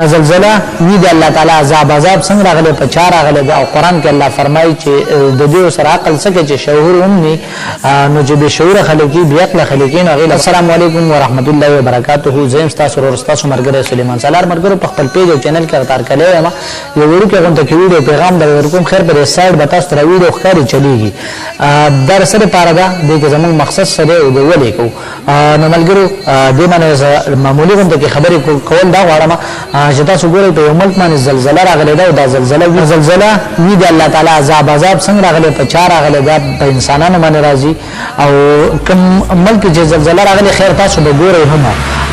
زلزلہ وی دی الله تعالی عذاب څنګه راغله په چار راغله او قران کې الله فرمایي چې د دې سره عقل سکه چې شعور هم نو چې به شعور خلقي بیا عقل خلقین غیله. السلام علیکم ورحمت الله وبرکاته. زم تاسو ورو تاسو مرګره سليمان سالار مرګره په خپل پیج او چینل کې اتار کړي ما یو وړو کې غونډه کې ویډیو پیغام درکوم خیر به سایت به تاسو تر ویډیو ښکاری چلیږي در سره پاردا د زمون مقصد سره د ولې کو نو ملګرو د باندې معمولی غونډه کې خبرې کول دا غواړم چې تاسو ګورئ په یو ملک باندې زلزلہ راغلی دا د زلزلہ وی د الله تعالی عذاب څنګه راغلی په چار راغلی دا په انسانانو باندې راځي او کوم ملک چې زلزلہ راغلی خیر تاسو به ګورئ هم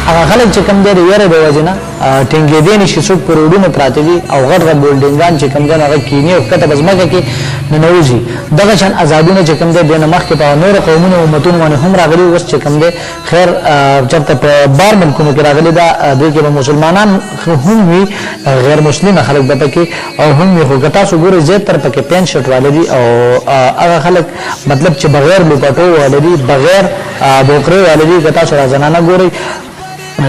هغه خلک چې کوم دی یاره به وجنه ټینګې دي نشي څوک پروډونه پراته دي او غټ غټ بولډینګان چې کوم دی هغه کینی او کته بزمګه کې ننوځي دغه شان آزادونه چې کوم دی د مخ کې په نور قومونو امتونو باندې هم راغلي اوس چې کوم دی خیر چرته په بار ملکونو کې راغلي دا د مسلمانان هم وی غیر مسلمان خلک د پکې او هم یو غټا سو ګوري زه تر پکې پین شټ والدي او هغه خلک مطلب چې بغیر لوټو والدي بغیر بوکره والدي غټا سره زنانه ګوري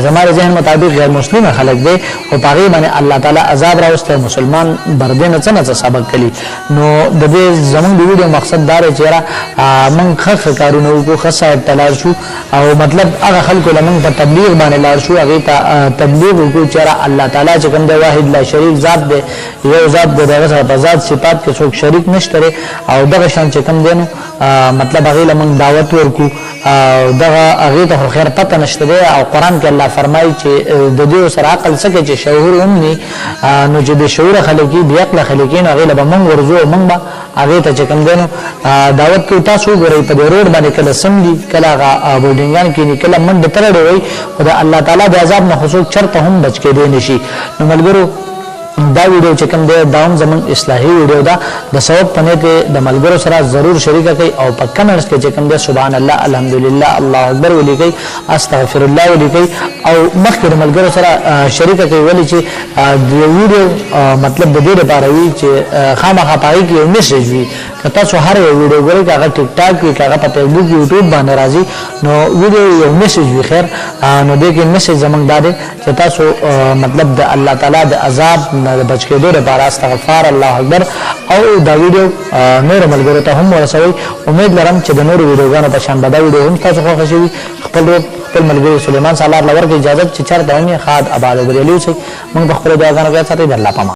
زماره ذهن مطابق غیر مسلمان خلق دی او پاغي باندې الله تعالی عذاب راوسته مسلمان بردن څنګه سبق کړي نو د دې زمون د ویډیو مقصد دا دی چې من خخ کارونه کو خصه اطلاع شو او مطلب هغه خلکو لمن په تبلیغ باندې لار شو هغه ته تبلیغ کو چې الله تعالی چې کوم دی واحد لا شریک ذات دی یو ذات دی دغه سره په ذات صفات کې څوک شریک نشته او دغه شان چې کوم دی مطلب هغه لمن دعوت ورکو دغه هغه ته خیر پته نشته او قران کې الله فرمایي چې د دې سره عقل سکه چې شعور هم نو چې به شعور خلقي بیا عقل خلقین هغه له موږ ورزو موږ هغه ته چې کوم دینو دعوت کوي تاسو غوړي په روډ باندې کله سمدي کله بولډینګان کې کله من د ترړې وي خدای الله تعالی د عذاب نه خصوص چرته هم بچ کې دی نشي نو ملګرو دا ویډیو چې کوم دی داوم زمون اصلاحي ویډیو دا د ثواب پنه ته د ملګرو سره ضرور شریک کړئ او په کمنټس کې چې کوم دی سبحان الله الحمدلله الله اکبر ولیکئ استغفر الله ولیکئ او مخکې د ملګرو سره شریک کړئ ولې چې د ویډیو مطلب د دې لپاره وی چې خامخا پای کې یو میسج وي کته سو هر ویډیو ګورئ هغه ټیک ټاک وی هغه په فیسبوک یوټیوب باندې راځي نو ویډیو یو میسج وی خیر نو دغه میسج زمونږ دا چې تاسو مطلب د الله تعالی د عذاب د بچ کېدو لپاره استغفار الله اکبر او دا ویډیو نور ملګرو ته هم ورسوي امید لرم چې د نور ویډیوګانو په شان دا ویډیو هم تاسو خوښ شي خپل ملګری سليمان سالار لور کې اجازه چې چر دایمي خاد آباد وبرلیو شي موږ په خپل دعاګانو کې ساتي د الله پاک